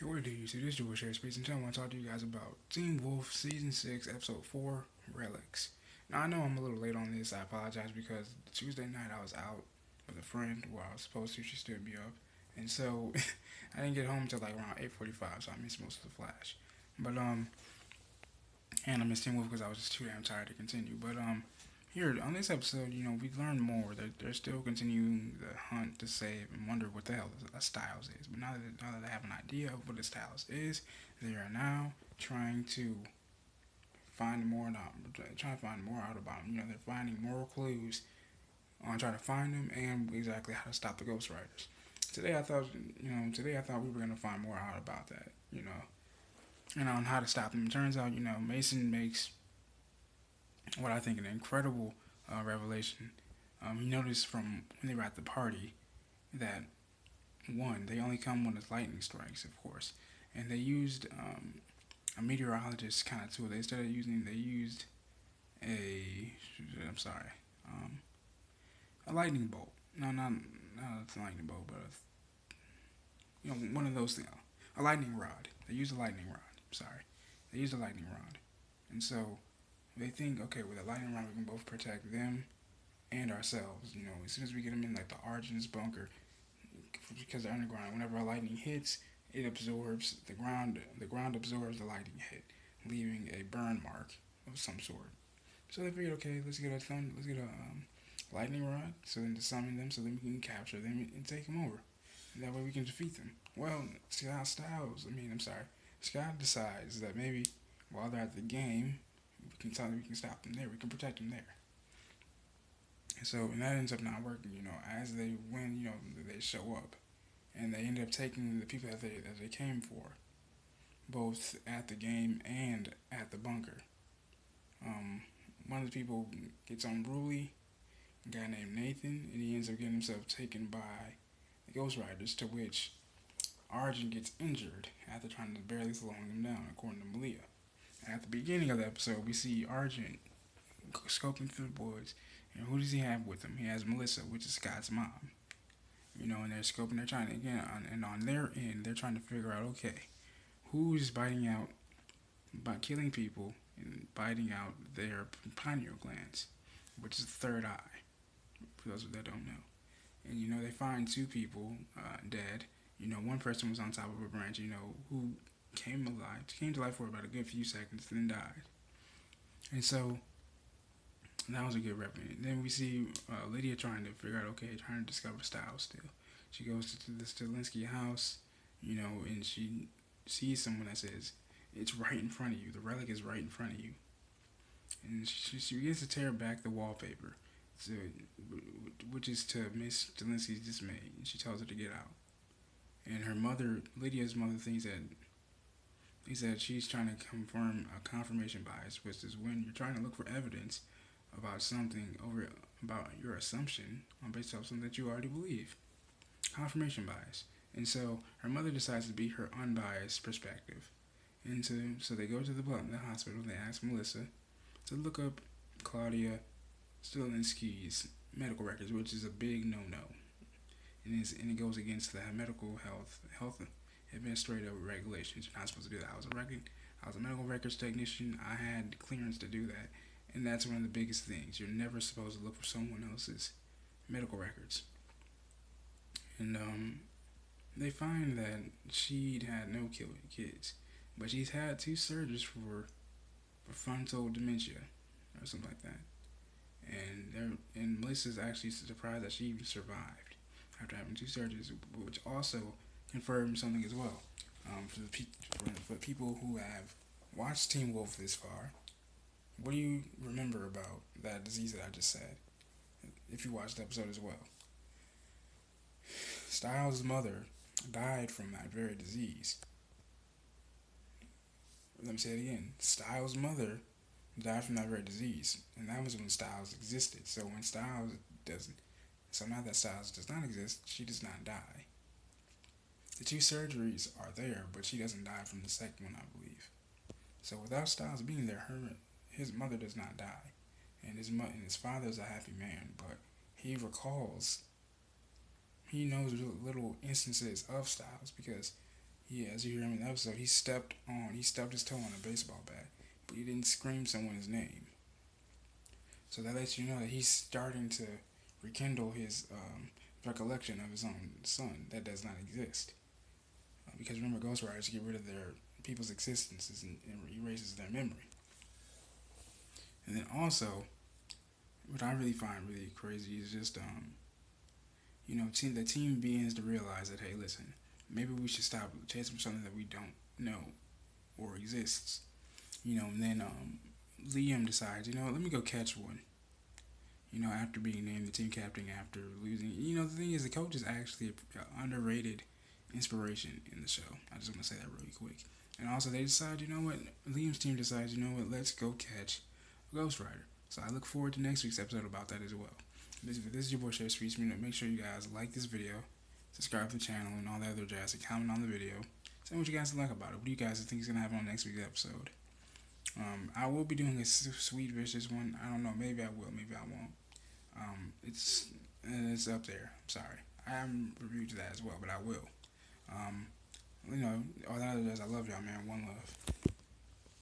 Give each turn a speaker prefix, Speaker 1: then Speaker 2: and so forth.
Speaker 1: What do you see? This is George Share Space, and today I want to talk to you guys about Teen Wolf Season 6, Episode 4, Relics. Now, I know I'm a little late on this. I apologize because Tuesday night I was out with a friend where I was supposed to. She stood me up. And so I didn't get home until like around 8:45, so I missed most of the flash. And I missed Teen Wolf because I was just too damn tired to continue. Here on this episode, we learn more. They're still continuing the hunt to save and wonder what the hell a Styles is. But now that they have an idea of what a Styles is, they are now trying to find more out about him. They're finding more clues on trying to find him and exactly how to stop the Ghost Riders. Today I thought we were gonna find more out about that. And on how to stop them. It turns out, Mason makes what I think an incredible revelation. He noticed from when they were at the party that one, they only come when it's lightning strikes, of course, and they used a meteorologist kind of tool. They used a a lightning bolt. No, not a lightning bolt, but one of those things, a lightning rod. They used a lightning rod. Sorry, they used a lightning rod, and so they think, okay, with a lightning rod, we can both protect them and ourselves. As soon as we get them in, like the Argent's bunker, because they're underground. Whenever a lightning hits, it absorbs the ground. The ground absorbs the lightning hit, leaving a burn mark of some sort. So they figured, okay, let's get a lightning rod, so then to summon them, so then we can capture them and take them over. And that way we can defeat them. Well, Scott decides that maybe while they're at the game, we can stop them there. We can protect them there. And that ends up not working. As they win, they show up, and they end up taking the people that they came for, both at the game and at the bunker. One of the people gets unruly, a guy named Nathan, and he ends up getting himself taken by the Ghost Riders, to which Argent gets injured after trying to barely slow him down, according to Malia. At the beginning of the episode, we see Argent scoping through the boys, and who does he have with him? He has Melissa, which is Scott's mom. And they're scoping, they're trying to, and on their end, they're trying to figure out, okay, who's by killing people and biting out their pineal glands, which is the third eye, for those that don't know. And, they find two people dead. One person was on top of a branch, who came to life for about a good few seconds, then died. And so that was a good reference. Then we see Lydia trying to discover Styles still. She goes to the Stilinski house, and she sees someone that says, "It's right in front of you. The relic is right in front of you." And she begins to tear back the wallpaper, which is to Miss Stilinski's dismay. And she tells her to get out. And Lydia's mother, thinks that she's trying to confirm a confirmation bias, which is when you're trying to look for evidence about something about your assumption based off something that you already believe. Confirmation bias. And so her mother decides to be her unbiased perspective. And so they go to the hospital. They ask Melissa to look up Claudia Stilinski's medical records, which is a big no-no. And it goes against the medical health administrative regulations. You're not supposed to do that. I was a medical records technician. I had clearance to do that, and that's one of the biggest things. You're never supposed to look for someone else's medical records. And they find that she'd had no kids, but she's had 2 surgeries for frontal dementia or something like that. And Melissa's actually surprised that she even survived after having 2 surgeries, which also confirms something as well. For people who have watched Teen Wolf this far, what do you remember about that disease that I just said? If you watched the episode as well, Styles' mother died from that very disease. Let me say it again. Styles' mother died from that very disease, and that was when Styles existed. So now that Styles does not exist, she does not die. The 2 surgeries are there, but she doesn't die from the second one, I believe. So without Styles being there, his mother does not die, and his father is a happy man. But he knows little instances of Styles because Yeah, as you hear him in the episode, he stubbed his toe on a baseball bat, but he didn't scream someone's name. So that lets you know that he's starting to rekindle his recollection of his own son that does not exist. Because remember, Ghost Riders get rid of their people's existences and erases their memory. And then also, what I really find really crazy is just the team begins to realize that, hey, listen, maybe we should stop chasing for something that we don't know or exists. And then Liam decides, let me go catch one. After being named the team captain after losing. The thing is, the coach is actually an underrated inspiration in the show. I just want to say that really quick. And also, they decide, Liam's team decides, let's go catch a Ghost Rider. So I look forward to next week's episode about that as well. This is your boy Chef Streets. Make sure you guys like this video, subscribe to the channel, and all that other jazz, and comment on the video. Tell me what you guys like about it. What do you guys think is going to happen on next week's episode? I will be doing a Sweet Vicious one. I don't know. Maybe I will. Maybe I won't. It's up there. I'm sorry. I haven't reviewed that as well, but I will. All that other jazz. I love y'all, man. One love.